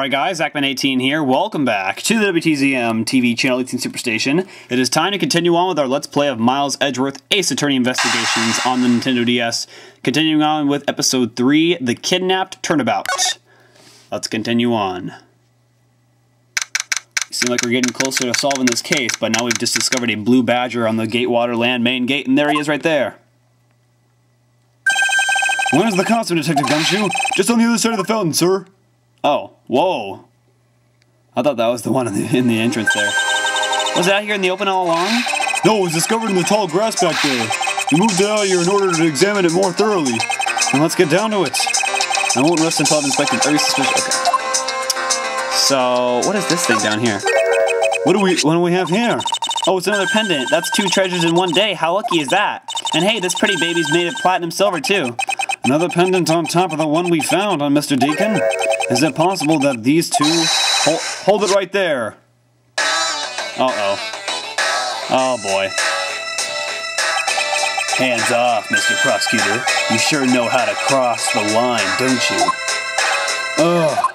Alright guys, Zachman18 here. Welcome back to the WTZM TV channel 18 Superstation. It is time to continue on with our Let's Play of Miles Edgeworth Ace Attorney Investigations on the Nintendo DS. Continuing on with Episode 3, The Kidnapped Turnabout. Let's continue on. Seems like we're getting closer to solving this case, but now we've just discovered a blue badger on the Gatewater Land main gate, and there he is right there. Where's the costume, Detective Gumshoe? Just on the other side of the fountain, sir. Oh, whoa. I thought that was the one in the entrance there. Was it out here in the open all along? No, it was discovered in the tall grass back there. We moved it out here in order to examine it more thoroughly. And let's get down to it. I won't rest until I've inspected every suspicious... Okay. So, what is this thing down here? What do we have here? Oh, it's another pendant. That's 2 treasures in one day. How lucky is that? And hey, this pretty baby's made of platinum silver too. Another pendant on top of the one we found on Mr. Deacon? Is it possible that these two... Hold it right there. Uh-oh. Oh, boy. Hands off, Mr. Prosecutor. You sure know how to cross the line, don't you? Ugh.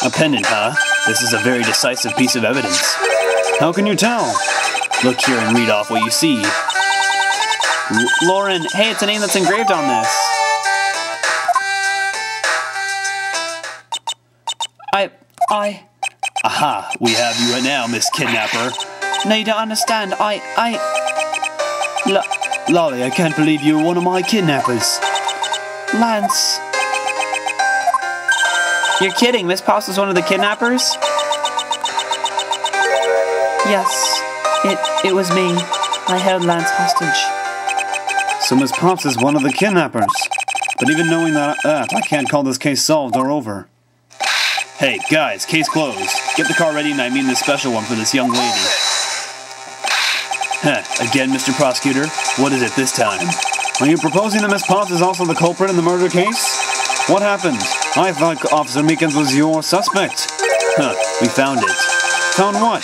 A pendant, huh? This is a very decisive piece of evidence. How can you tell? Look here and read off what you see. Lauren, hey, it's a name that's engraved on this. Aha, we have you right now, Miss Kidnapper. No, you don't understand. Lolly, I can't believe you're one of my kidnappers. Lance. You're kidding, Miss Potts was one of the kidnappers? Yes, it was me. I held Lance hostage. So Miss Potts is one of the kidnappers. But even knowing that, I can't call this case solved or over. Hey, guys, case closed. Get the car ready, and I mean the special one for this young lady. Again, Mr. Prosecutor? What is it this time? Are you proposing that Miss Potts is also the culprit in the murder case? What happened? I thought Officer Meekins was your suspect. We found it. Found what?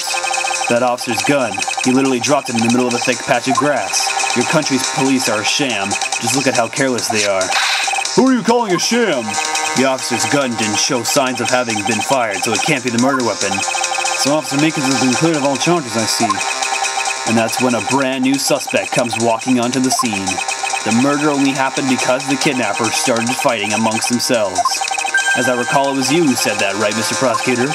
That officer's gun. He literally dropped it in the middle of a thick patch of grass. Your country's police are a sham. Just look at how careless they are. Who are you calling a sham? The officer's gun didn't show signs of having been fired, so it can't be the murder weapon. So Officer Meekins has been cleared of all charges, I see. And that's when a brand new suspect comes walking onto the scene. The murder only happened because the kidnappers started fighting amongst themselves. As I recall, it was you who said that, right, Mr. Prosecutor?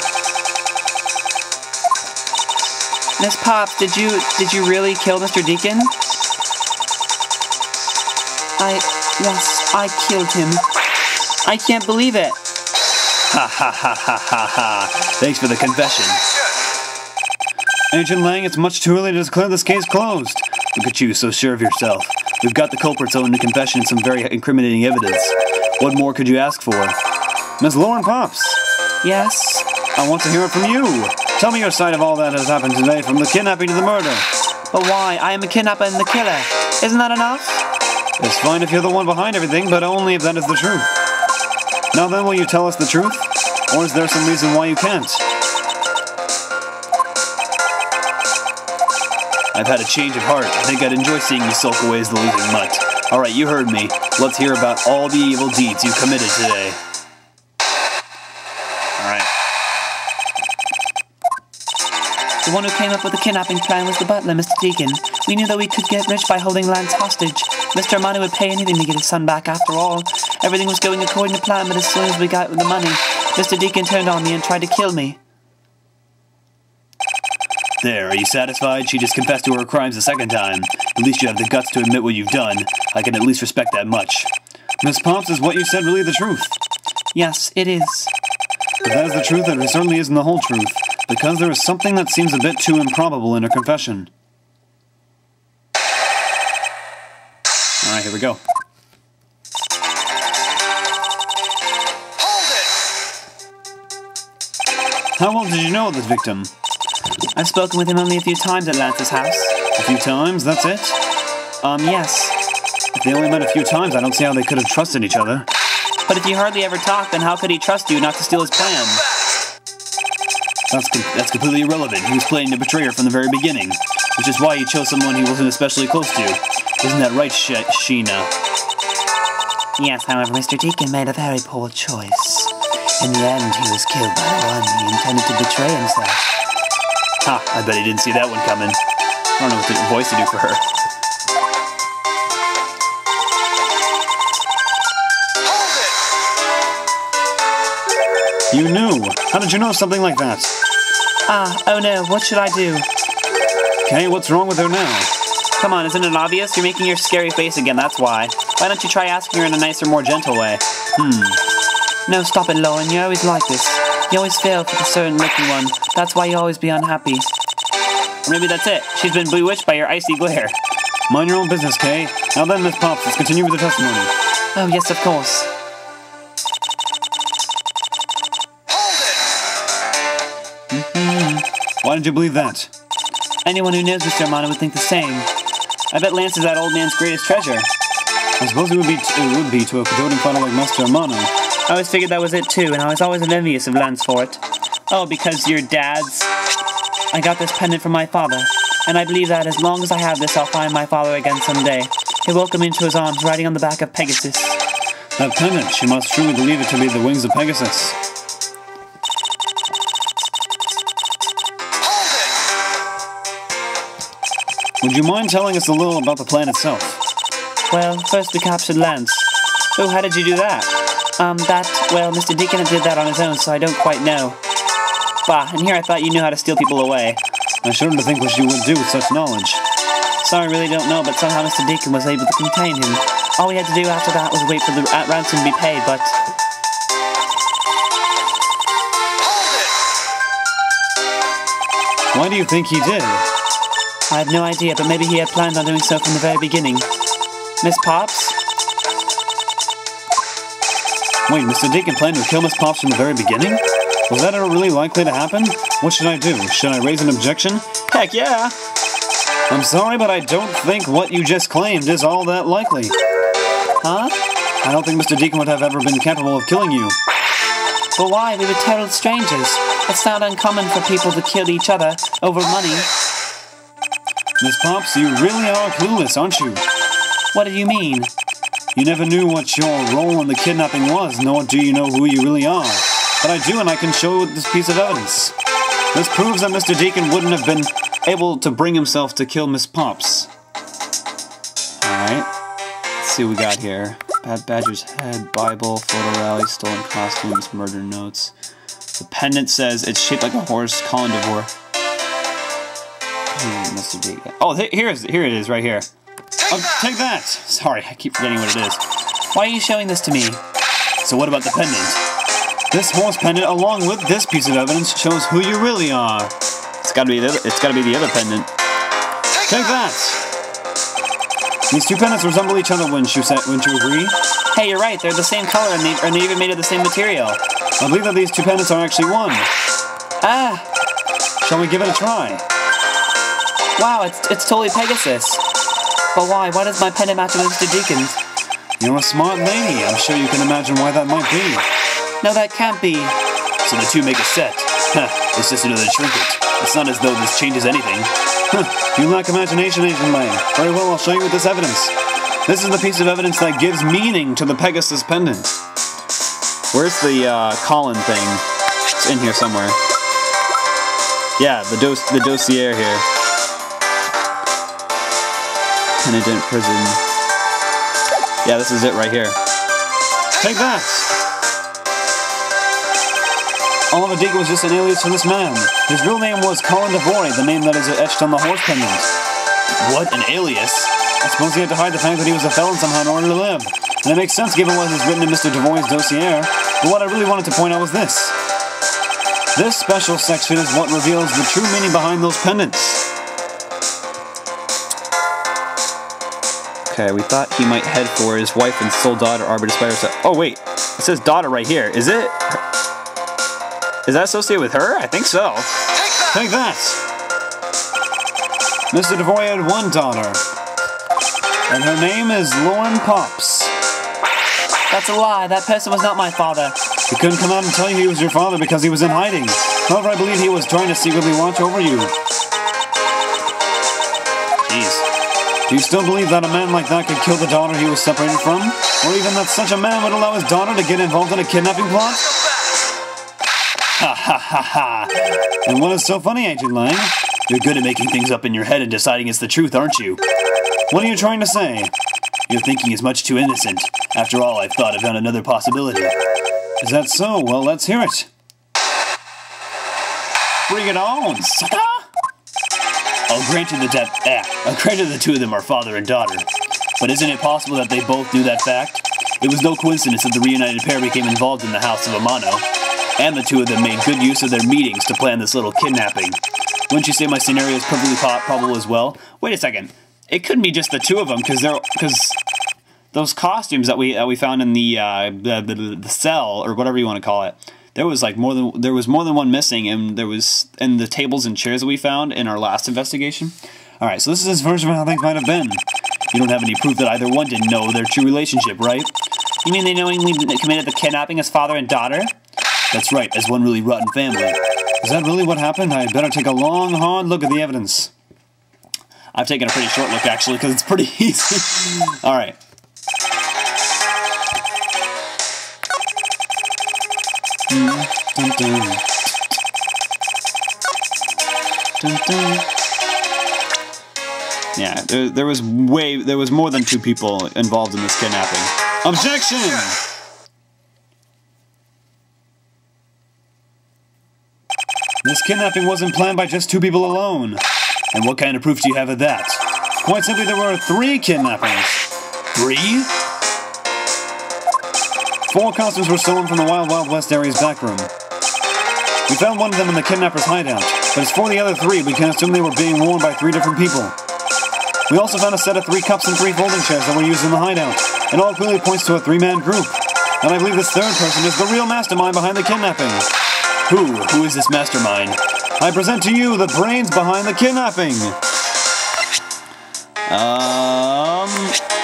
Miss Potts, did you really kill Mr. Deacon? Yes, I killed him. I can't believe it. Ha ha ha ha ha ha. Thanks for the confession. Agent Lang, it's much too early to declare this case closed. Look at you, so sure of yourself. We've got the culprit's own confession and some very incriminating evidence. What more could you ask for? Miss Lauren Pops. Yes? I want to hear it from you. Tell me your side of all that has happened today, from the kidnapping to the murder. But why? I am the kidnapper and the killer. Isn't that enough? It's fine if you're the one behind everything, but only if that is the truth. Now then, will you tell us the truth? Or is there some reason why you can't? I've had a change of heart. I think I'd enjoy seeing you sulk away as the losing mutt. Alright, you heard me. Let's hear about all the evil deeds you committed today. Alright. The one who came up with the kidnapping plan was the butler, Mr. Deacon. We knew that we could get rich by holding Lance hostage. Mr. Amano would pay anything to get his son back after all. Everything was going according to plan, but as soon as we got the money, Mr. Deacon turned on me and tried to kill me. There, are you satisfied? She just confessed to her crimes a second time. At least you have the guts to admit what you've done. I can at least respect that much. Miss Potts, is what you said really the truth? Yes, it is. If that is the truth, it certainly isn't the whole truth, because there is something that seems a bit too improbable in her confession. Alright, here we go. How well did you know this victim? I've spoken with him only a few times at Lance's house. A few times? That's it? Yes. If they only met a few times, I don't see how they could have trusted each other. But if you hardly ever talk, then how could he trust you not to steal his plan? That's completely irrelevant. He was playing the betrayer from the very beginning, which is why he chose someone he wasn't especially close to. Isn't that right, Sheena? Yes, however, Mr. Deacon made a very poor choice. In the end, he was killed by the one he intended to betray himself. Ha, I bet he didn't see that one coming. I don't know what the voice to do for her. You knew. How did you know something like that? Oh no, what should I do? Okay, what's wrong with her now? Come on, isn't it obvious? You're making your scary face again, that's why. Why don't you try asking her in a nicer, more gentle way? No, stop it, Lauren. You're always like this. You always fail for the certain-looking one. That's why you always be unhappy. Or maybe that's it. She's been bewitched by your icy glare. Mind your own business, Kay. Now then, Miss Pops, let's continue with the testimony. Oh, yes, of course. Why did you believe that? Anyone who knows Mr. Amano would think the same. I bet Lance is that old man's greatest treasure. I suppose it would be to a doting father like Master Amano. I always figured that was it too, and I was always envious of Lance for it. Oh, because your dad's... I got this pendant from my father, and I believe that as long as I have this, I'll find my father again someday. He'll welcome me into his arms, riding on the back of Pegasus. That pendant, she must truly believe it to be the wings of Pegasus. Would you mind telling us a little about the plan itself? Well, first we captured Lance. Oh, how did you do that? Mr. Deacon did that on his own, so I don't quite know. Bah, and here I thought you knew how to steal people away. I shudder to think what you would do with such knowledge. Sorry, I really don't know, but somehow Mr. Deacon was able to contain him. All we had to do after that was wait for the ransom to be paid, but... Why do you think he did? I have no idea, but maybe he had planned on doing so from the very beginning. Miss Pops? Wait, Mr. Deacon planned to kill Miss Pops from the very beginning? Was that ever really likely to happen? What should I do? Should I raise an objection? Heck yeah! I'm sorry, but I don't think what you just claimed is all that likely. Huh? I don't think Mr. Deacon would have ever been capable of killing you. But why? We were total strangers. It's not uncommon for people to kill each other over money. Miss Pops, you really are clueless, aren't you? What do you mean? You never knew what your role in the kidnapping was, nor do you know who you really are. But I do, and I can show this piece of evidence. This proves that Mr. Deacon wouldn't have been able to bring himself to kill Miss Pops. Alright. Let's see what we got here. Bad Badger's head, Bible, photo rally, stolen costumes, murder notes. The pendant says it's shaped like a horse, Colin DeVore. Mr. Deacon. Oh, here it is, right here. Oh, take that! Sorry, I keep forgetting what it is. Why are you showing this to me? So what about the pendant? This horse pendant, along with this piece of evidence, shows who you really are. It's gotta be the other pendant. Take that! These two pendants resemble each other, wouldn't you agree? Hey, you're right. They're the same color, and they're even made of the same material. I believe that these two pendants are actually one. Ah! Shall we give it a try? Wow, it's totally Pegasus. But why? Why does my pendant match with Mr. Deacon's? You're a smart lady. I'm sure you can imagine why that might be. No, that can't be. So the two make a set. Huh, it's just another trinket. It's not as though this changes anything. Huh, you lack imagination, Agent Lang. Very well, I'll show you with this evidence. This is the piece of evidence that gives meaning to the Pegasus pendant. Where's the Colin thing? It's in here somewhere. Yeah, the dossier here. Pendant prison. Yeah, this is it right here. Take that! Oliver Deacon was just an alias for this man. His real name was Colin DeVore, the name that is etched on the horse pendant. What? An alias? I suppose he had to hide the fact that he was a felon somehow in order to live. And it makes sense given what is written in Mr. DeVore's dossier. But what I really wanted to point out was this. This special section is what reveals the true meaning behind those pendants. Okay, we thought he might head for his wife and sole daughter, Arbor Spider. Oh wait, it says daughter right here. Is it? Is that associated with her? I think so. Take that! Mr. DeVore had one daughter. And her name is Lauren Pops. That's a lie. That person was not my father. He couldn't come out and tell you he was your father because he was in hiding. However, I believe he was trying to secretly watch over you. Jeez. Do you still believe that a man like that could kill the daughter he was separated from? Or even that such a man would allow his daughter to get involved in a kidnapping plot? Ha ha ha ha. And what is so funny, Agent Lang? You're good at making things up in your head and deciding it's the truth, aren't you? What are you trying to say? Your thinking is much too innocent. After all, I've thought I've found another possibility. Is that so? Well, let's hear it. Bring it on, sucker! I'll grant you the two of them are father and daughter. But isn't it possible that they both knew that fact? It was no coincidence that the reunited pair became involved in the house of Amano, and the two of them made good use of their meetings to plan this little kidnapping. Wouldn't you say my scenario is perfectly probable as well? Wait a second. It couldn't be just the two of them, because those costumes that we found in the cell, or whatever you want to call it, there was more than one missing, and there was in the tables and chairs that we found in our last investigation. All right, so this is his version of how things might have been. You don't have any proof that either one didn't know their true relationship, right? You mean they knowingly committed the kidnapping as father and daughter? That's right, as one really rotten family. Is that really what happened? I'd better take a long, hard look at the evidence. I've taken a pretty short look, actually, because it's pretty easy. All right. Dun, dun. Dun, dun. Yeah, there was more than two people involved in this kidnapping. Objection! This kidnapping wasn't planned by just two people alone. And what kind of proof do you have of that? Quite simply, there were 3 kidnappers. 3? 4 costumes were stolen from the Wild Wild West area's back room. We found one of them in the kidnapper's hideout, but as for the other 3, we can assume they were being worn by 3 different people. We also found a set of 3 cups and 3 folding chairs that were used in the hideout, and all clearly points to a 3-man group. And I believe this third person is the real mastermind behind the kidnapping. Who is this mastermind? I present to you the brains behind the kidnapping.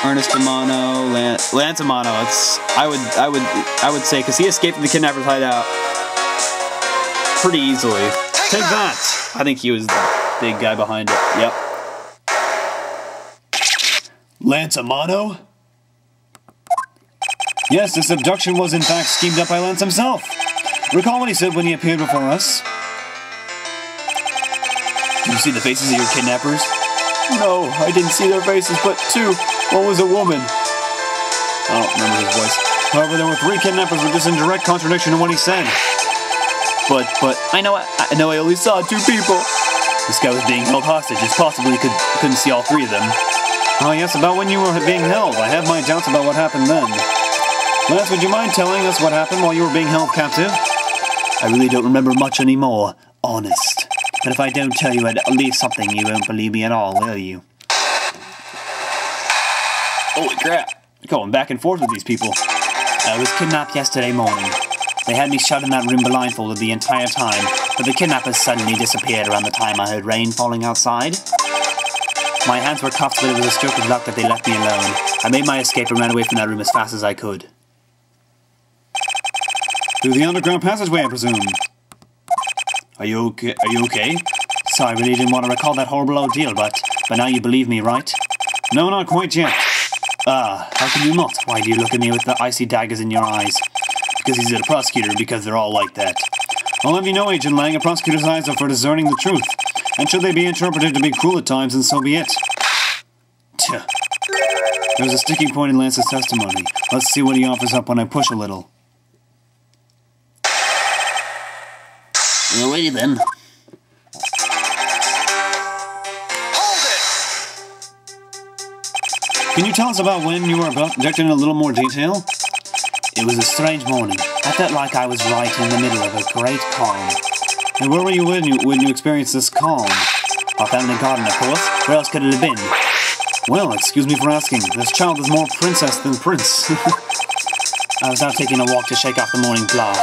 Ernest Amano, Lance Amano. I would say, because he escaped from the kidnapper's hideout pretty easily. Take that. I think he was the big guy behind it. Yep. Lance Amano? Yes, this abduction was in fact schemed up by Lance himself. Recall what he said when he appeared before us? Did you see the faces of your kidnappers? No, I didn't see their faces, but 2. One was a woman. I don't remember his voice. However, there were 3 kidnappers, which is in direct contradiction to what he said. But I know I only saw 2 people. This guy was being held hostage. It's possible he couldn't see all 3 of them. Oh yes, about when you were being held. I have my doubts about what happened then. Lance, would you mind telling us what happened while you were being held captive? I really don't remember much anymore, honest. But if I don't tell you at least something, you won't believe me at all, will you? Holy crap. Going back and forth with these people. I was kidnapped yesterday morning. They had me shut in that room blindfolded the entire time, but the kidnappers suddenly disappeared around the time I heard rain falling outside. My hands were cuffed, but it was a stroke of luck that they left me alone. I made my escape and ran away from that room as fast as I could. Through the underground passageway, I presume. Are you okay? Sorry, I really didn't want to recall that horrible ordeal, but now you believe me, right? No, not quite yet. How can you not? Why do you look at me with the icy daggers in your eyes? Because he's a prosecutor, because they're all like that. I'll have you know, Agent Lang, a prosecutor's eyes are for discerning the truth. And should they be interpreted to be cruel at times, then so be it. Tch. There's a sticking point in Lance's testimony. Let's see what he offers up when I push a little. Alrighty then. Can you tell us about when you were abducted in a little more detail? It was a strange morning. I felt like I was right in the middle of a great calm. And where were you when you experienced this calm? Our family garden, of course. Where else could it have been? Well, excuse me for asking. This child is more princess than prince. I was out taking a walk to shake off the morning blah.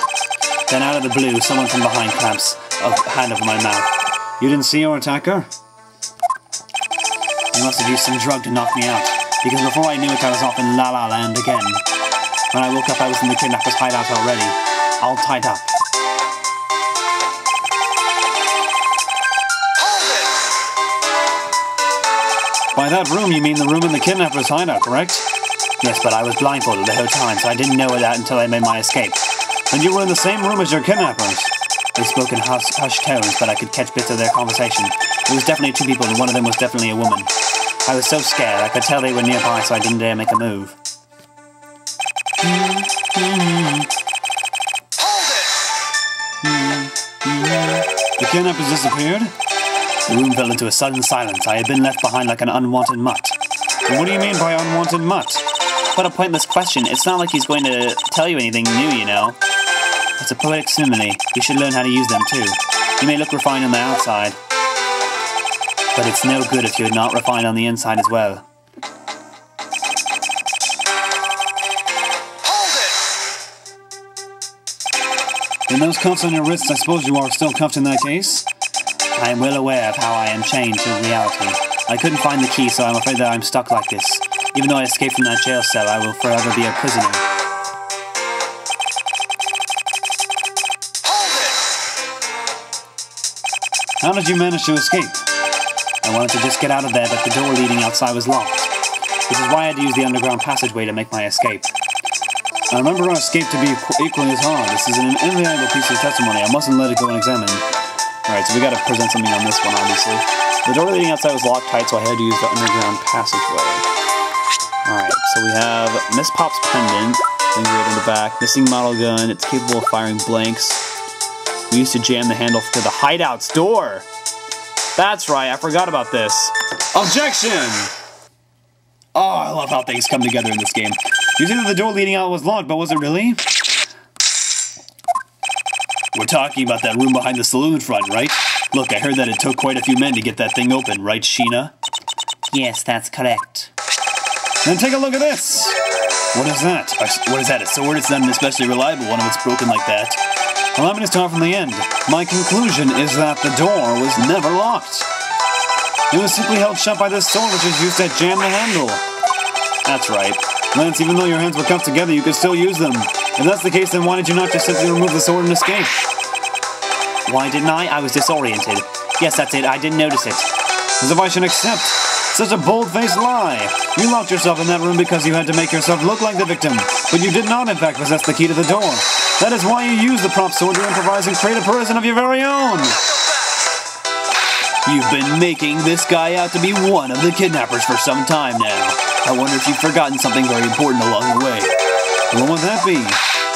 Then out of the blue, someone from behind clamps a hand over my mouth. You didn't see your attacker? He must have used some drug to knock me out, because before I knew it, I was off in La La Land again. When I woke up, I was in the kidnapper's hideout already, all tied up. By that room, you mean the room in the kidnapper's hideout, correct? Yes, but I was blindfolded the whole time, so I didn't know that until I made my escape. And you were in the same room as your kidnappers? They spoke in hushed tones, but I could catch bits of their conversation. It was definitely two people, and one of them was definitely a woman. I was so scared, I could tell they were nearby, so I didn't dare make a move. The kidnappers disappeared? The room fell into a sudden silence. I had been left behind like an unwanted mutt. And what do you mean by unwanted mutt? What a pointless question. It's not like he's going to tell you anything new, you know. It's a poetic simile. You should learn how to use them too. You may look refined on the outside, but it's no good if you're not refined on the inside as well. And those cuffs on your wrists, I suppose you are still cuffed in that case? I am well aware of how I am chained to reality. I couldn't find the key, so I'm afraid that I'm stuck like this. Even though I escaped from that jail cell, I will forever be a prisoner. How did you manage to escape? I wanted to just get out of there, but the door leading outside was locked. This is why I had to use the underground passageway to make my escape. I remember our escape to be equally as hard. This is an invaluable piece of testimony. I mustn't let it go unexamined. Alright, so we gotta present something on this one, obviously. The door leading outside was locked tight, so I had to use the underground passageway. Alright, so we have Miss Pop's pendant, engraved in the back, missing model gun, it's capable of firing blanks. We used to jam the handle to the hideout's door! That's right, I forgot about this. Objection! Oh, I love how things come together in this game. You said that the door leading out was locked, but was it really? We're talking about that room behind the saloon front, right? Look, I heard that it took quite a few men to get that thing open, right, Sheena? Yes, that's correct. Then take a look at this! What is that? What is that, a sword? It's not an especially reliable one if it's broken like that. Allow me to start from the end. My conclusion is that the door was never locked. It was simply held shut by this sword which is used to jam the handle. That's right. Lance, even though your hands were cuffed together, you could still use them. If that's the case, then why did you not just simply remove the sword and escape? Why didn't I? I was disoriented. Yes, that's it. I didn't notice it. As if I should accept such a bold-faced lie. You locked yourself in that room because you had to make yourself look like the victim, but you did not, in fact, possess the key to the door. That is why you use the prop sword to improvise and create a person of your very own. You've been making this guy out to be one of the kidnappers for some time now. I wonder if you've forgotten something very important along the way. What would that be?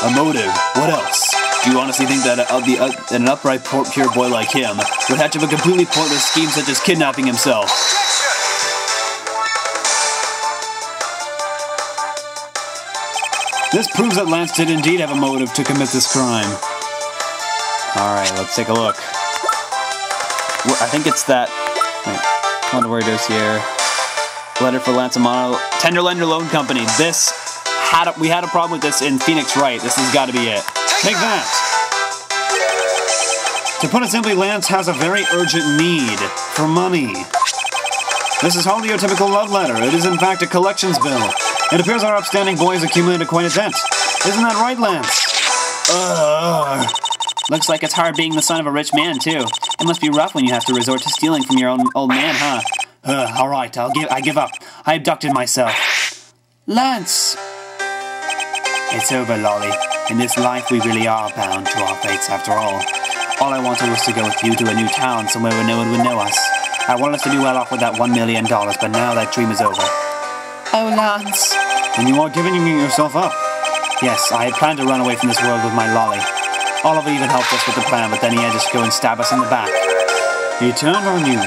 A motive. What else? Do you honestly think that an upright, pure boy like him would hatch up a completely pointless scheme such as kidnapping himself? This proves that Lance did indeed have a motive to commit this crime. Alright, let's take a look. I think it's that... Wait, Underwear dossier. Letter for Lance Amano. Tender Lender Loan Company. We had a problem with this in Phoenix Wright. This has got to be it. Take that! To put it simply, Lance has a very urgent need for money. This is hardly your typical love letter. It is in fact a collections bill. It appears our upstanding boy has accumulated quite a debt. Isn't that right, Lance? Looks like it's hard being the son of a rich man, too. It must be rough when you have to resort to stealing from your own old man, huh? Alright, I give up. I abducted myself. Lance! It's over, Lolly. In this life, we really are bound to our fates after all. All I wanted was to go with you to a new town, somewhere where no one would know us. I wanted us to be well off with that $1 million, but now that dream is over. Oh, Lance. And you are giving yourself up. Yes, I had planned to run away from this world with my Lolly. Oliver even helped us with the plan, but then he had to go and stab us in the back. He turned on you.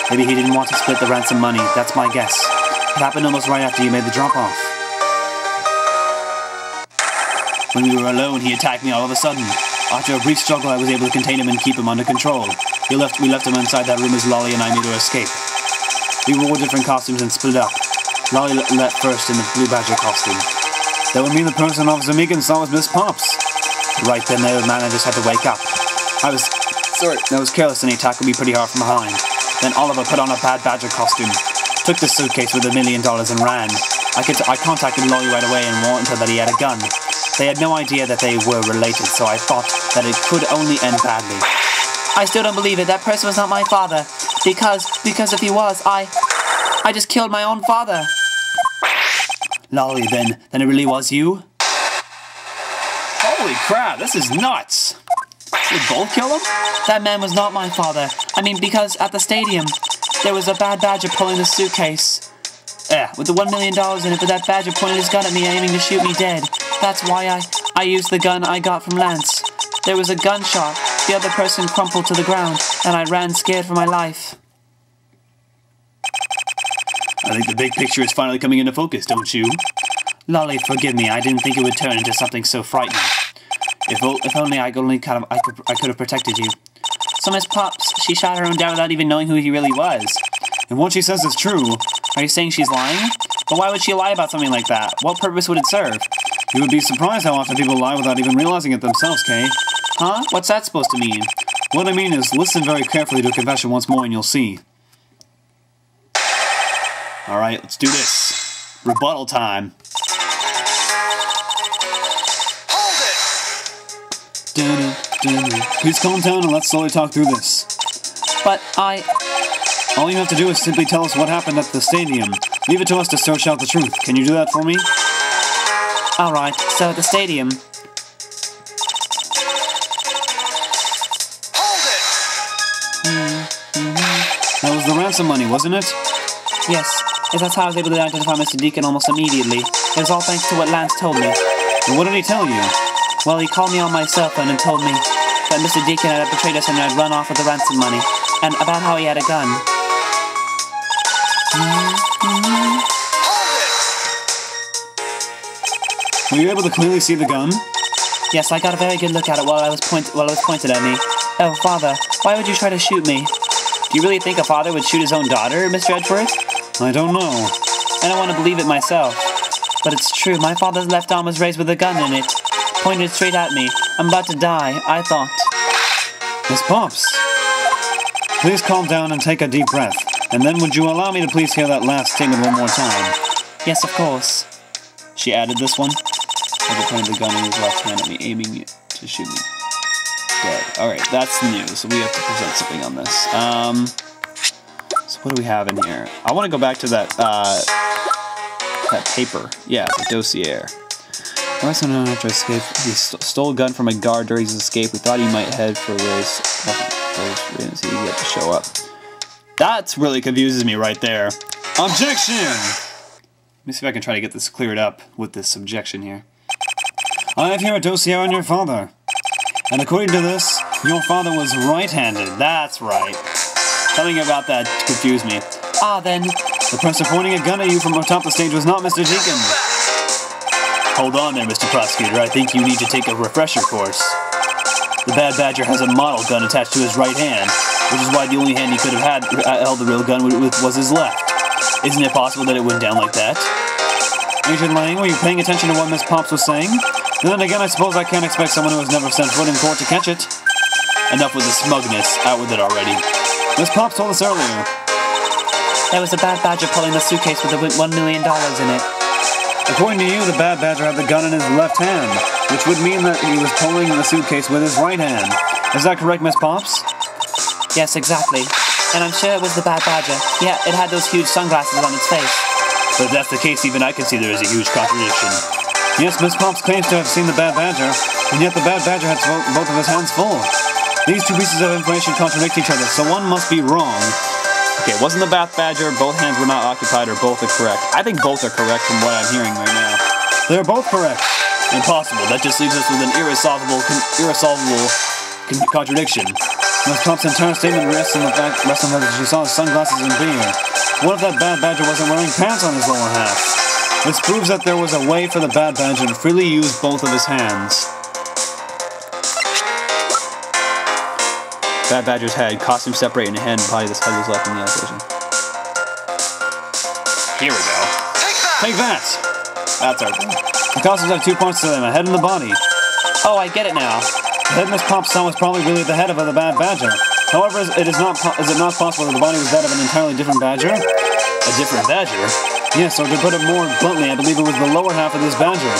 Maybe he didn't want to split the ransom money, that's my guess. It happened almost right after you made the drop-off. When we were alone, he attacked me all of a sudden. After a brief struggle, I was able to contain him and keep him under control. We left him inside that room as Lolly and I made our escape. We wore different costumes and split up. Lolly left first in the Blue Badger costume. That would mean the person Officer Meekin saw was Miss Pops. Right then, the old man, I just had to wake up. I was careless and he tackled me pretty hard from behind. Then Oliver put on a bad Badger costume, took the suitcase with $1 million and ran. I contacted Lolly right away and warned her that he had a gun. They had no idea that they were related, so I thought that it could only end badly. I still don't believe it. That person was not my father. Because if he was, I just killed my own father. Lolly, then it really was you? Holy crap, this is nuts! Would both kill them? That man was not my father. I mean, because at the stadium, there was a bad badger pulling the suitcase. With the $1 million in it, but that badger pointed his gun at me, aiming to shoot me dead. That's why I used the gun I got from Lance. There was a gunshot. The other person crumpled to the ground, and I ran scared for my life. I think the big picture is finally coming into focus, don't you? Lolly, forgive me. I didn't think it would turn into something so frightening. If only I could have protected you. So Miss Pops, she shot her own dad without even knowing who he really was. And what she says is true. Are you saying she's lying? But why would she lie about something like that? What purpose would it serve? You would be surprised how often people lie without even realizing it themselves, Kay. Huh? What's that supposed to mean? What I mean is, listen very carefully to a confession once more and you'll see. Alright, let's do this. Rebuttal time. Please calm down and let's slowly talk through this. But All you have to do is simply tell us what happened at the stadium. Leave it to us to search out the truth. Can you do that for me? Alright, so at the stadium... That was the ransom money, wasn't it? Yes, that's how I was able to identify Mr. Deacon almost immediately. It was all thanks to what Lance told me. And what did he tell you? Well, he called me on my cell phone and told me that Mr. Deacon had betrayed us and had run off with the ransom money, and about how he had a gun. Were you able to clearly see the gun? Yes, I got a very good look at it while it was pointed at me. Oh, Father, why would you try to shoot me? Do you really think a father would shoot his own daughter, Mr. Edgeworth? I don't know. I don't want to believe it myself. But it's true, my father's left arm was raised with a gun in it. Pointed straight at me. I'm about to die, I thought. Miss Pops, please calm down and take a deep breath. And then would you allow me to please hear that last statement one more time? Yes, of course. She added this one. As he pointed the gun in his left hand at me, aiming to shoot me dead. Alright, that's new, so we have to present something on this. So what do we have in here? I want to go back to that, that paper. Yeah, the dossier. After escape, he stole a gun from a guard during his escape. We thought he might head for where we didn't see he had to show up. That really confuses me right there. Objection! Let me see if I can try to get this cleared up with this objection here. I have here a dossier on your father. And according to this, your father was right-handed. That's right. Something about that confused me. Then... The person pointing a gun at you from atop the stage was not Mr. Deacon. Hold on there, Mr. Prosecutor. I think you need to take a refresher course. The Bad Badger has a model gun attached to his right hand, which is why the only hand he could have held the real gun with was his left. Isn't it possible that it went down like that? Agent Lang, were you paying attention to what Miss Pops was saying? And then again, I suppose I can't expect someone who has never set foot in court to catch it. Enough with the smugness. Out with it already. Miss Pops told us earlier. There was a Bad Badger pulling the suitcase with the $1 million in it. According to you, the Bad Badger had the gun in his left hand, which would mean that he was pulling the suitcase with his right hand. Is that correct, Miss Pops? Yes, exactly. And I'm sure it was the Bad Badger. Yeah, it had those huge sunglasses on its face. But if that's the case, even I can see there is a huge contradiction. Yes, Miss Pops claims to have seen the Bad Badger, and yet the Bad Badger had both of his hands full. These two pieces of information contradict each other, so one must be wrong. Okay, wasn't the Bath Badger, both hands were not occupied, or both are correct? I think both are correct from what I'm hearing right now. They're both correct. Impossible. That just leaves us with an irresolvable contradiction. Miss Pops' entire statement rests on the fact that she saw his sunglasses and beard. What if that Bad Badger wasn't wearing pants on his lower half? This proves that there was a way for the Bad Badger to freely use both of his hands. Bad Badger's head, costume separate in the head and body, this head was left in the operation. Here we go. Take that! That's our thing. The costumes have 2 parts to them, a head and a body. Oh, I get it now. The head Miss Pops saw was probably really the head of the Bad Badger. However, is it not possible that the body was that of an entirely different badger? A different badger? Yes, or to put it more bluntly, I believe it was the lower half of this badger.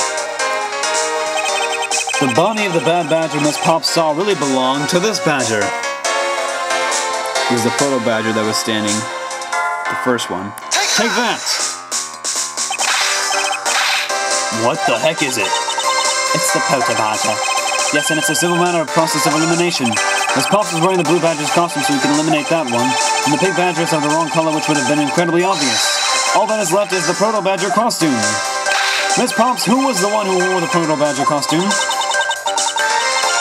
The body of the Bad Badger Miss Pops saw really belonged to this badger. It was the proto badger that was standing. The first one. Take that! What the heck is it? It's the proto badger. Yes, and it's a civil matter of process of elimination. Miss Pops is wearing the blue badger's costume, so we can eliminate that one. And the pink badgers are the wrong color, which would have been incredibly obvious. All that is left is the proto-badger costume. Miss Pops, who was the one who wore the proto-badger costume?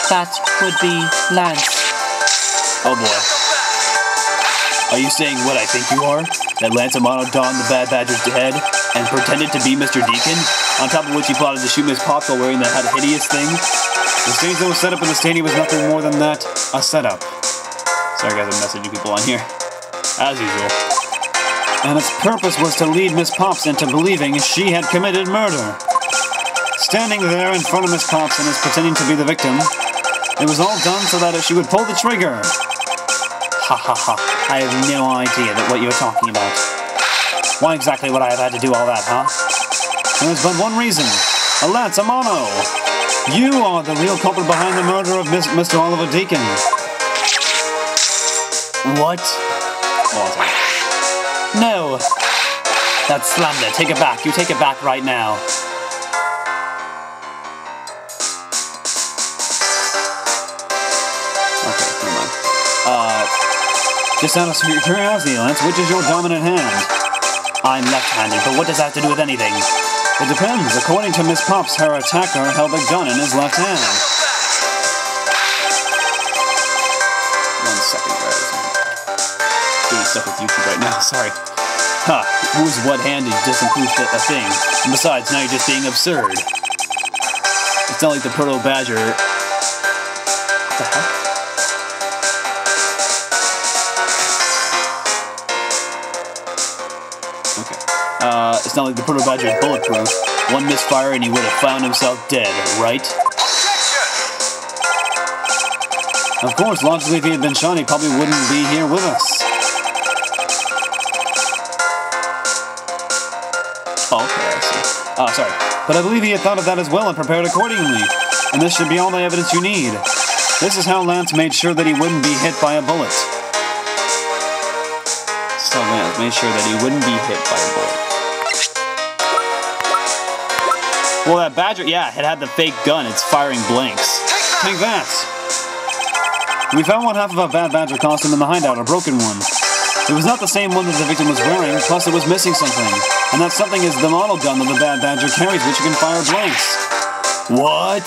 That would be Lance. Oh boy. Are you saying what I think you are? That Lance Amano donned the Bad Badger's head and pretended to be Mr. Deacon? On top of which he plotted to shoot Miss Pops while wearing that hideous thing? The stage that was set up in the stadium was nothing more than that, a setup. Sorry guys, I'm messaging people on here. As usual. And its purpose was to lead Miss Pops into believing she had committed murder. Standing there in front of Miss Pops and is pretending to be the victim, it was all done so that she would pull the trigger. Ha ha ha. I have no idea what you're talking about. Why exactly would I have had to do all that, huh? There's but one reason. Lance Amano. You are the real culprit behind the murder of Mr. Oliver Deacon. What? No. That's slander. Take it back. You take it back right now. Okay, never mind. Just out of curiosity, Lance, which is your dominant hand? I'm left-handed, but what does that have to do with anything? It depends. According to Miss Pops, her attacker held a gun in his left hand. 1 second, guys. Doing stuff with YouTube right now, sorry. Ha, who's what-handed doesn't prove a thing. And besides, now you're just being absurd. It's not like the Proto Badger... What the heck? Okay. It's not like the Proto Badger is bulletproof. One misfire and he would have found himself dead, right? Of course, logically, if he had been shot, he probably wouldn't be here with us. Oh, okay, I see. Oh, sorry. But I believe he had thought of that as well and prepared accordingly. And this should be all the evidence you need. This is how Lance made sure that he wouldn't be hit by a bullet. So Lance made sure that he wouldn't be hit by a bullet. Well, that Badger, yeah, it had the fake gun. It's firing blanks. Take that! We found one half of a Bad Badger costume in the hideout, a broken one. It was not the same one that the victim was wearing, plus it was missing something. And that something is the model gun that the Bad Badger carries, which you can fire blanks. What?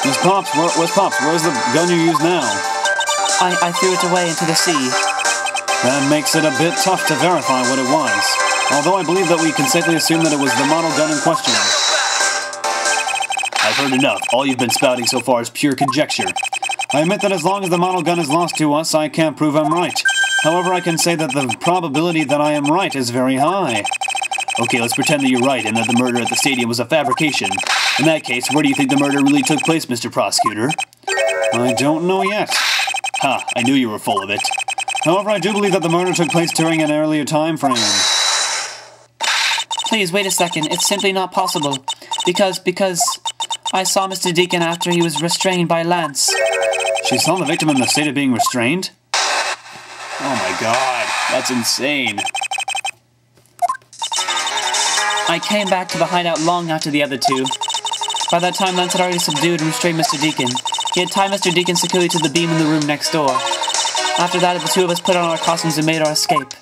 Miss Pops, where's Pops? Where's the gun you use now? I threw it away into the sea. That makes it a bit tough to verify what it was. Although I believe that we can safely assume that it was the model gun in question. I've heard enough. All you've been spouting so far is pure conjecture. I admit that as long as the model gun is lost to us, I can't prove I'm right. However, I can say that the probability that I am right is very high. Okay, let's pretend that you're right and that the murder at the stadium was a fabrication. In that case, where do you think the murder really took place, Mr. Prosecutor? I don't know yet. Ha, I knew you were full of it. However, I do believe that the murder took place during an earlier time frame. Please, wait a second. It's simply not possible. Because I saw Mr. Deacon after he was restrained by Lance. She saw the victim in the state of being restrained? Oh my god, that's insane. I came back to the hideout long after the other two. By that time, Lance had already subdued and restrained Mr. Deacon. He had tied Mr. Deacon securely to the beam in the room next door. After that, the two of us put on our costumes and made our escape.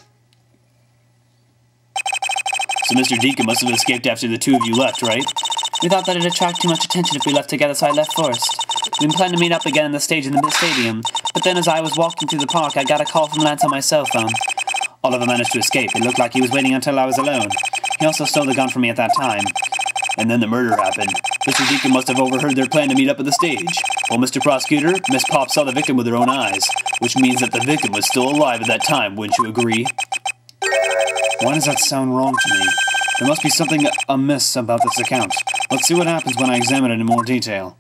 So Mr. Deacon must have escaped after the two of you left, right? We thought that it'd attract too much attention if we left together, so I left first. We planned to meet up again on the stage in the stadium, but then as I was walking through the park, I got a call from Lance on my cell phone. Oliver managed to escape. It looked like he was waiting until I was alone. He also stole the gun from me at that time. And then the murder happened. Mr. Deacon must have overheard their plan to meet up at the stage. Well, Mr. Prosecutor, Miss Pop saw the victim with her own eyes, which means that the victim was still alive at that time, wouldn't you agree? Why does that sound wrong to me? There must be something amiss about this account. Let's see what happens when I examine it in more detail.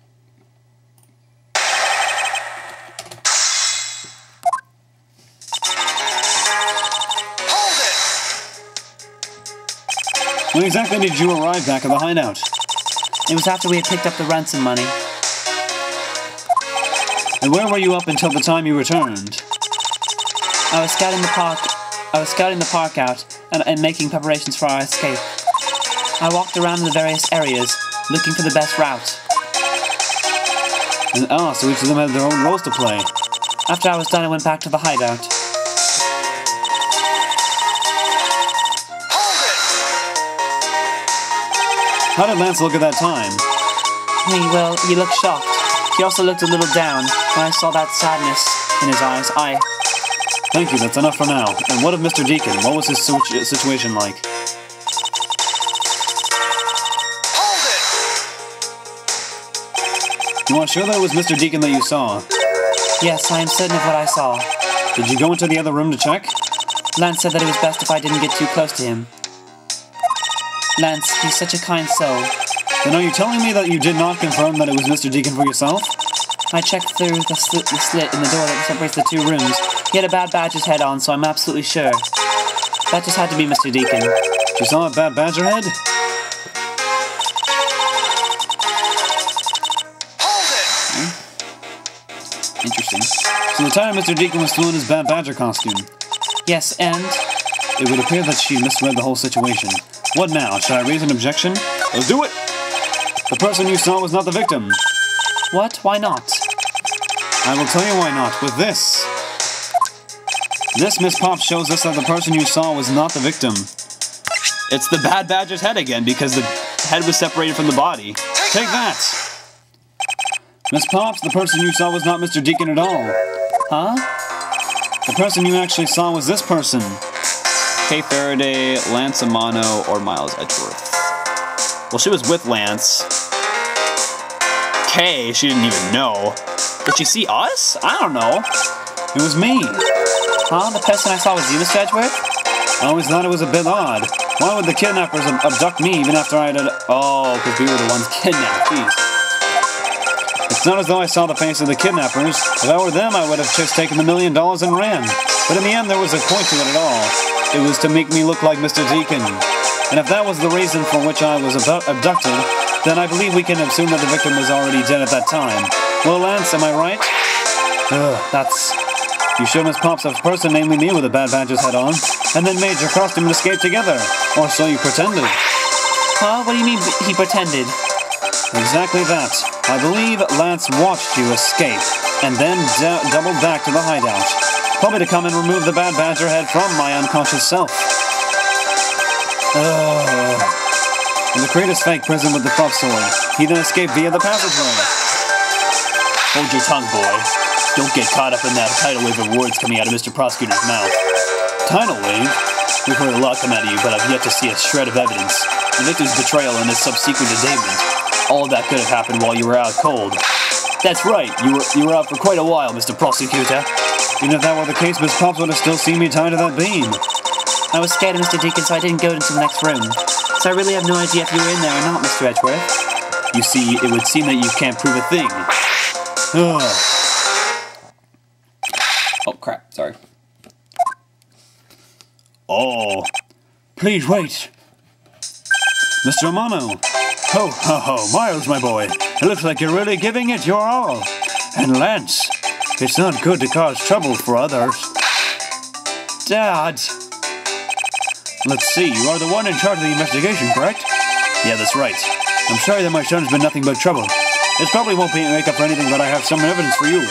When exactly did you arrive back at the hideout? It was after we had picked up the ransom money. And where were you up until the time you returned? I was scouting the park out and making preparations for our escape. I walked around in the various areas, looking for the best route. So each of them had their own roles to play. After I was done, I went back to the hideout. How did Lance look at that time? Well, he looked shocked. He also looked a little down. When I saw that sadness in his eyes, Thank you, that's enough for now. And what of Mr. Deacon? What was his situation like? You are sure that it was Mr. Deacon that you saw? Yes, I am certain of what I saw. Did you go into the other room to check? Lance said that it was best if I didn't get too close to him. Lance, he's such a kind soul. Then are you telling me that you did not confirm that it was Mr. Deacon for yourself? I checked through the slit in the door that separates the two rooms. He had a Bad Badger's head on, so I'm absolutely sure. That just had to be Mr. Deacon. You saw a Bad Badger head? Interesting. So the time Mr. Deacon was still in his Bad Badger costume? Yes, and? It would appear that she misread the whole situation. What now? Should I raise an objection? Let's do it! The person you saw was not the victim. What? Why not? I will tell you why not. With this. This, Miss Pop, shows us that the person you saw was not the victim. It's the Bad Badger's head again, because the head was separated from the body. Take that! Miss Pops, the person you saw was not Mr. Deacon at all. Huh? The person you actually saw was this person. Kay Faraday, Lance Amano, or Miles Edgeworth. Well, she was with Lance. Kay, she didn't even know. Did she see us? I don't know. It was me. Huh? The person I saw was you, Mr. Edgeworth? I always thought it was a bit odd. Why would the kidnappers abduct me even after I had... Oh, because we were the ones kidnapped. Jeez. It's not as though I saw the face of the kidnappers. If I were them, I would have just taken the $1 million and ran. But in the end, there was a point to it at all. It was to make me look like Mr. Deacon. And if that was the reason for which I was abducted, then I believe we can assume that the victim was already dead at that time. Well, Lance, am I right? That's... You showed Miss Pops a person, namely me, with a Bad Badger's head on, and then made your costume and escape together. Or so you pretended. Huh? What do you mean he pretended? Exactly that. I believe Lance watched you escape, and then doubled back to the hideout. Probably to come and remove the Bad Badger head from my unconscious self. And to create his fake prison with the club sword. He then escaped via the passageway. Hold your tongue, boy. Don't get caught up in that tidal wave of words coming out of Mr. Prosecutor's mouth. Tidal wave? We've heard a lot come out of you, but I've yet to see a shred of evidence. The victim's betrayal and his subsequent indictment. All of that could have happened while you were out cold. That's right, you were out for quite a while, Mr. Prosecutor. Even if that were the case, Miss Pops would have still seen me tied to that beam. I was scared of Mr. Deacon, so I didn't go into the next room. So I really have no idea if you were in there or not, Mr. Edgeworth. You see, it would seem that you can't prove a thing. Oh, crap, sorry. Oh, please wait. Mr. Amano. Ho, ho, ho, Miles, my boy. It looks like you're really giving it your all. And Lance, it's not good to cause trouble for others. Dad. Let's see, you are the one in charge of the investigation, correct? Yeah, that's right. I'm sorry that my son's been nothing but trouble. It probably won't make up for anything, but I have some evidence for you.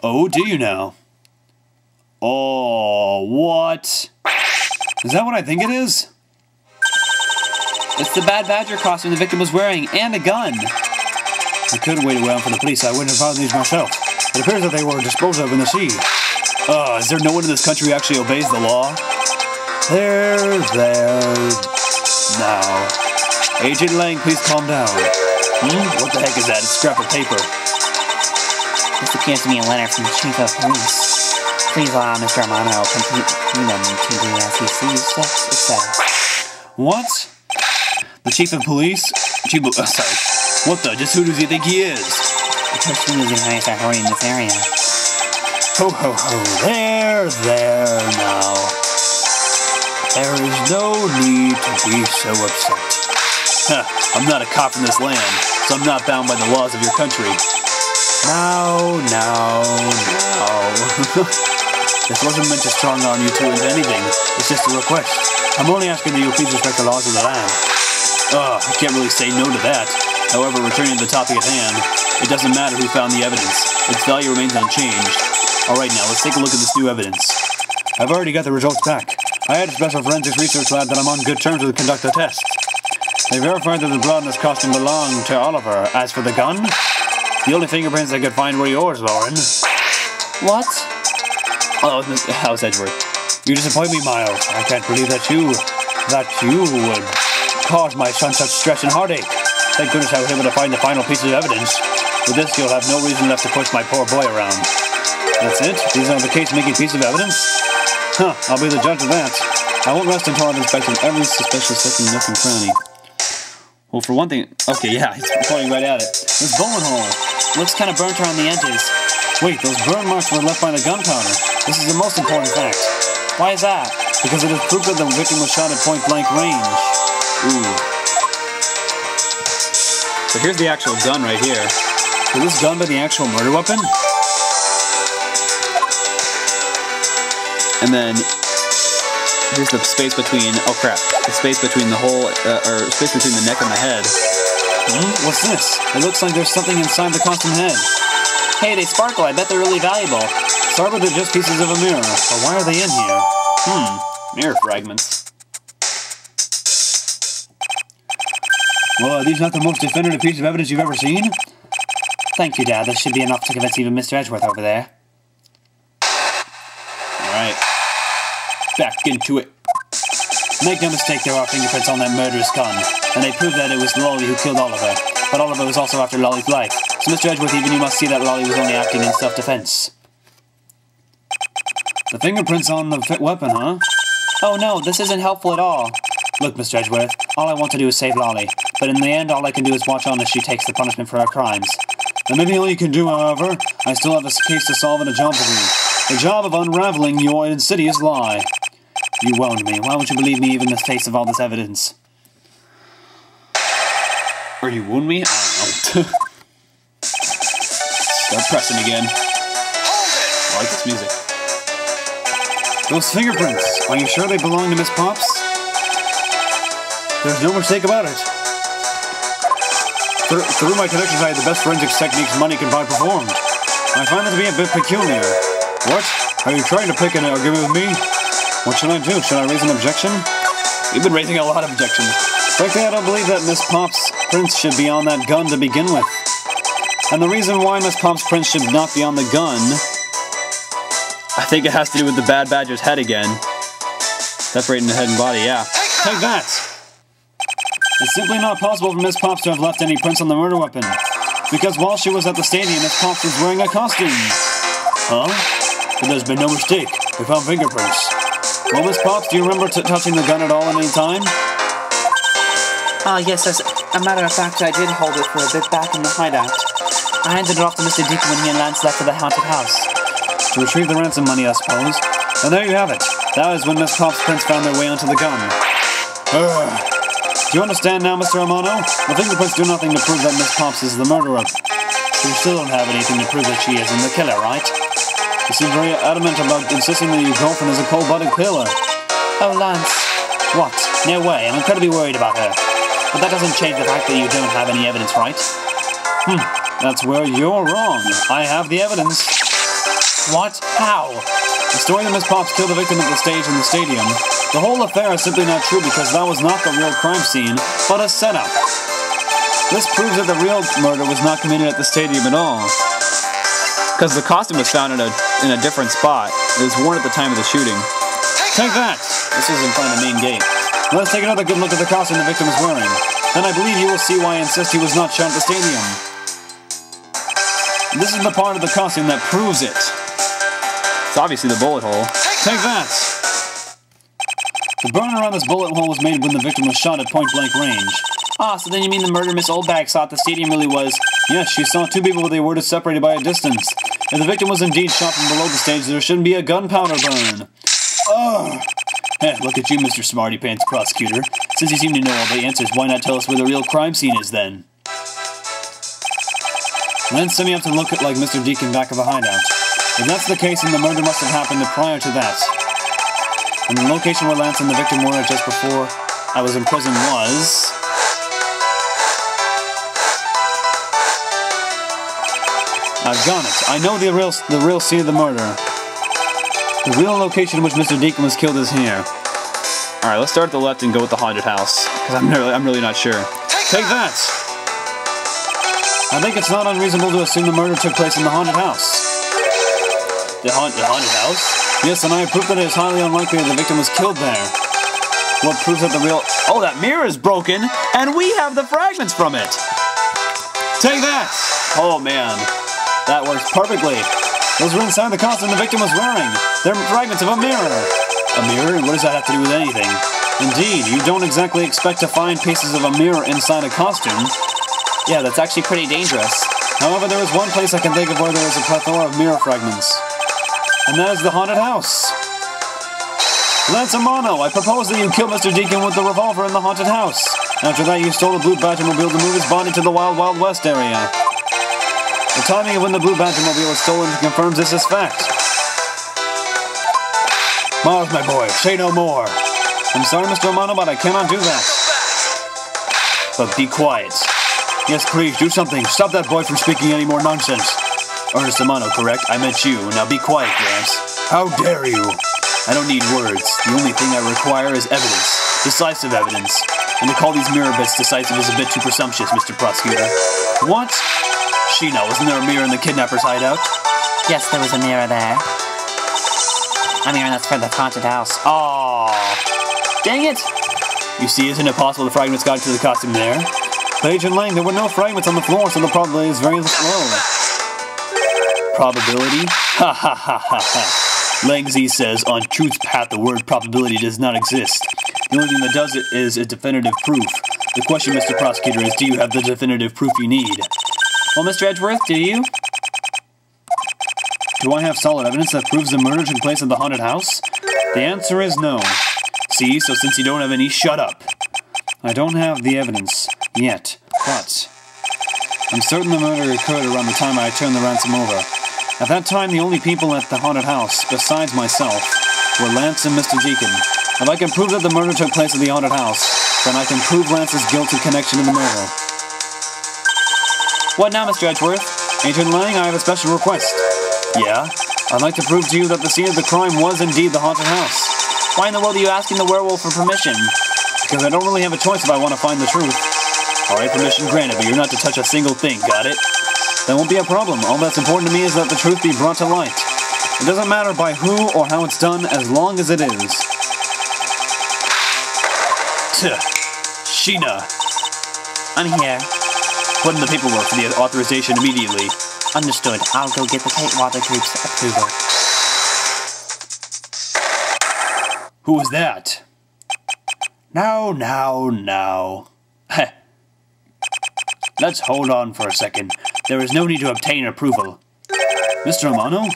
Oh, do you now? Oh, what? Is that what I think it is? It's the Bad Badger costume the victim was wearing, and a gun. I could wait around for the police. I wouldn't have found these myself. It appears that they were disposed of in the sea. Is there no one in this country who actually obeys the law? There. Now. Agent Lang, please calm down. What the heck is that? It's a scrap of paper. This appears to be a letter from the Chief of Police. Please allow Mr. Amano to complete them to do as he sees fit, it says. What? The Chief of Police? Sorry. What the? Just who does he think he is? The person who is the highest authority in this area. Ho, ho, ho. There now. There is no need to be so upset. I'm not a cop in this land, so I'm not bound by the laws of your country. Now. This wasn't meant to strong arm you two into anything. It's just a request. I'm only asking that you please respect the laws of the land. I can't really say no to that. However, returning to the topic at hand, it doesn't matter who found the evidence. Its value remains unchanged. Alright now, let's take a look at this new evidence. I've already got the results back. I had a special forensics research lab that I'm on good terms with to conduct the test. They verified that the blood in this costume belonged to Oliver. As for the gun, the only fingerprints they could find were yours, Lauren. What? Oh, how's Edgeworth? You disappoint me, Miles. I can't believe that you would cause my son such stress and heartache. Thank goodness I was able to find the final piece of evidence. With this, you'll have no reason left to push my poor boy around. That's it? These are the case-making piece of evidence? Huh, I'll be the judge of that. I won't rest until I've inspected every suspicious looking nook and cranny. Well, for one thing... Okay, yeah, he's pointing right at it. This bullet hole. Looks kind of burnt around the edges. Wait, those burn marks were left by the gunpowder. This is the most important fact. Why is that? Because it is proof that the victim was shot at point-blank range. Ooh. So here's the actual gun right here. Could this gun be the actual murder weapon? And then here's the space between, oh crap, the space between the hole, or space between the neck and the head. What's this? It looks like there's something inside the costume head. Hey, they sparkle. I bet they're really valuable. Sorry, but they're just pieces of a mirror. But why are they in here? Mirror fragments. Well, are these not the most definitive piece of evidence you've ever seen? Thank you, Dad. This should be enough to convince even Mr. Edgeworth over there. Alright. Back into it. Make no mistake, there are fingerprints on that murderous gun, and they prove that it was Lolly who killed Oliver. But Oliver was also after Lolly's life, so Mr. Edgeworth, even you must see that Lolly was only acting in self-defense. The fingerprints on the weapon, huh? Oh no, this isn't helpful at all. Look, Mr. Edgeworth, all I want to do is save Lolly, but in the end, all I can do is watch on as she takes the punishment for her crimes. And maybe all you can do, however, I still have a case to solve and a job to do. The job of unraveling your insidious lie. You wound me. Why would you believe me even in the face of all this evidence? Or you wound me? I don't know. Start pressing again. I like this music. Those fingerprints. Are you sure they belong to Miss Pops? There's no mistake about it. Through my connections, I had the best forensics techniques money can buy performed. I find that to be a bit peculiar. What? Are you trying to pick an argument with me? What should I do? Should I raise an objection? You've been raising a lot of objections. Frankly, I don't believe that Miss Pop's prints should be on that gun to begin with. And the reason why Miss Pop's prints should not be on the gun... I think it has to do with the Bad Badger's head again. Separating the head and body, yeah. Take that! It's simply not possible for Miss Pops to have left any prints on the murder weapon. Because while she was at the stadium, Miss Pops was wearing a costume. Huh? But there's been no mistake. We found fingerprints. Well, Miss Pops, do you remember touching the gun at all at any time? Yes, as a matter of fact, I did hold it for a bit back in the hideout. I handed it off to Mr. Deacon when he and Lance left for the haunted house. To retrieve the ransom money, I suppose. And there you have it. That is when Miss Pop's prints found their way onto the gun. Do you understand now, Mr. Amano? The fingerprints do nothing to prove that Miss Pops is the murderer. You still don't have anything to prove that she isn't the killer, right? You seem very adamant about insisting that your girlfriend is a cold-blooded killer. Oh, Lance. What? No way. I'm incredibly worried about her. But that doesn't change the fact that you don't have any evidence, right? That's where you're wrong. I have the evidence. What? How? The story that Miss Pops killed the victim at the stage in the stadium. The whole affair is simply not true because that was not the real crime scene, but a setup. This proves that the real murder was not committed at the stadium at all. Because the costume was found in a different spot. It was worn at the time of the shooting. Take that! This was in front of the main gate. Let's take another good look at the costume the victim was wearing. Then I believe you will see why I insist he was not shot at the stadium. This is the part of the costume that proves it. It's obviously the bullet hole. Take that! The burn around this bullet hole was made when the victim was shot at point-blank range. Ah, so then you mean the murder Miss Oldbag saw at the stadium really was... Yes, she saw two people, but they were separated by a distance. If the victim was indeed shot from below the stage, there shouldn't be a gunpowder burn. Ugh! Look at you, Mr. Smarty Pants Prosecutor. Since you seem to know all the answers, why not tell us where the real crime scene is, then? Then send me up to look like Mr. Deacon back of a hideout. If that's the case, then the murder must have happened prior to that. And the location where Lance and the victim were at just before I was in prison was... I've got it. I know the real scene of the murder. The real location in which Mr. Deacon was killed is here. Alright, let's start at the left and go with the haunted house. Because I'm really not sure. Take that! I think it's not unreasonable to assume the murder took place in the haunted house. The haunted house? Yes, and I have proof that it is highly unlikely that the victim was killed there. What proves that the real... Oh, that mirror is broken, and we have the fragments from it! Take that! Oh, man. That works perfectly. Those were inside the costume the victim was wearing. They're fragments of a mirror. A mirror? What does that have to do with anything? Indeed, you don't exactly expect to find pieces of a mirror inside a costume. Yeah, that's actually pretty dangerous. However, there is one place I can think of where there is a plethora of mirror fragments. And that is the haunted house. Lance Amano, I propose that you kill Mr. Deacon with the revolver in the haunted house. After that, you stole a blue Batmobile to move his body to the Wild Wild West area. The timing of when the blue Batmobile was stolen confirms this as fact. Miles, my boy, say no more. I'm sorry, Mr. Amano, but I cannot do that. But be quiet. Yes, please, do something. Stop that boy from speaking any more nonsense. Ernest Amano, correct? I meant you. Now be quiet, Gramps. How dare you? I don't need words. The only thing I require is evidence. Decisive evidence. And to call these mirror bits decisive is a bit too presumptuous, Mr. Prosecutor. What? Sheena, wasn't there a mirror in the kidnapper's hideout? Yes, there was a mirror there. A mirror that's for the haunted house. Aww. Dang it! You see, isn't it possible the fragments got into the costume there? Page and Lang, there were no fragments on the floor, so the probability is very low. Probability? Ha ha ha ha ha. Langzy says, on truth's path, the word probability does not exist. The only thing that does it is a definitive proof. The question, Mr. Prosecutor, is do you have the definitive proof you need? Well, Mr. Edgeworth, do you? Do I have solid evidence that proves the murder took place at the haunted house? The answer is no. See, so since you don't have any, shut up. I don't have the evidence yet, but I'm certain the murder occurred around the time I turned the ransom over. At that time, the only people at the haunted house, besides myself, were Lance and Mr. Deacon. If I can prove that the murder took place at the haunted house, then I can prove Lance's guilty connection to the murder. What now, Mr. Edgeworth? Agent Lang, I have a special request. Yeah? I'd like to prove to you that the scene of the crime was indeed the haunted house. Why in the world are you asking the werewolf for permission? Because I don't really have a choice if I want to find the truth. Alright, permission granted, but you're not to touch a single thing, got it? That won't be a problem. All that's important to me is that the truth be brought to light. It doesn't matter by who or how it's done, as long as it is. Sheena. I'm here. Put in the paperwork for the authorization immediately. Understood. I'll go get the Kate Water Group's approval. Who was that? Now. Heh. Let's hold on for a second. There is no need to obtain approval. Mr. Amano?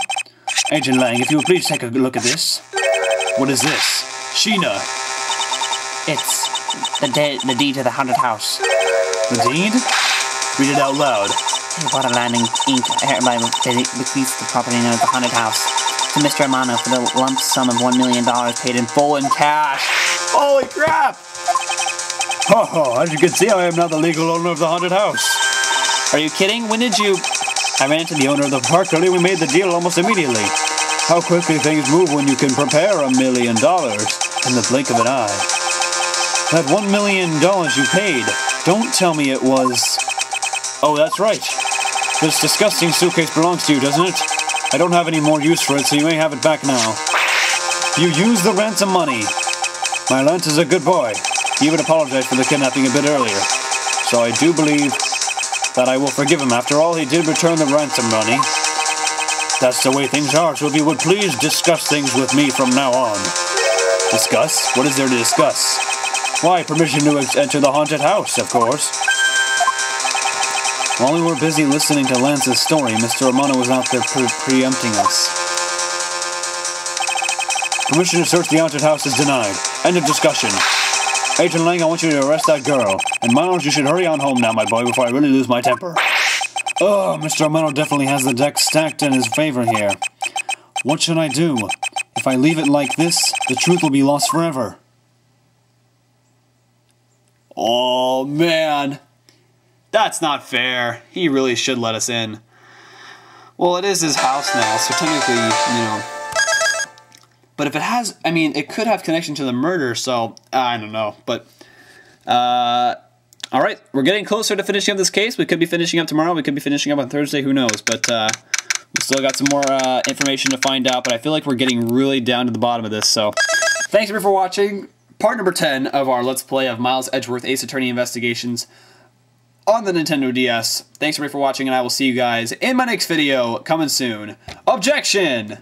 Agent Lang, if you would please take a look at this. What is this? Sheena. It's the deed to the haunted house. The deed? Read it out loud. Water Landing Inc. hereby bequeaths the property known as the haunted house to Mr. Amano for the lump sum of $1 million paid in full in cash. Holy crap! Oh, as you can see, I am now the legal owner of the haunted house. Are you kidding? When did you... I ran into the owner of the park earlier. We made the deal almost immediately. How quickly things move when you can prepare $1 million in the blink of an eye. That $1 million you paid, don't tell me it was... Oh, that's right. This disgusting suitcase belongs to you, doesn't it? I don't have any more use for it, so you may have it back now. You used the ransom money. My Lance is a good boy. He even apologized for the kidnapping a bit earlier. So I do believe that I will forgive him. After all, he did return the ransom money. That's the way things are, so if you would please discuss things with me from now on. Discuss? What is there to discuss? Why, permission to enter the haunted house, of course. While we were busy listening to Lance's story, Mr. Amano was out there preempting us. Permission to search the haunted house is denied. End of discussion. Agent Lang, I want you to arrest that girl. And Miles, you should hurry on home now, my boy, before I really lose my temper. Oh, Mr. Amano definitely has the deck stacked in his favor here. What should I do? If I leave it like this, the truth will be lost forever. Oh, man. That's not fair. He really should let us in. Well, it is his house now, so technically, you know. But if it has, I mean, it could have connection to the murder, so I don't know. But, all right, we're getting closer to finishing up this case. We could be finishing up tomorrow. We could be finishing up on Thursday. Who knows? But we still got some more information to find out. But I feel like we're getting really down to the bottom of this. So thanks everyone for watching. Part number 10 of our Let's Play of Miles Edgeworth Ace Attorney Investigations on the Nintendo DS. Thanks everybody for watching, and I will see you guys in my next video coming soon. Objection!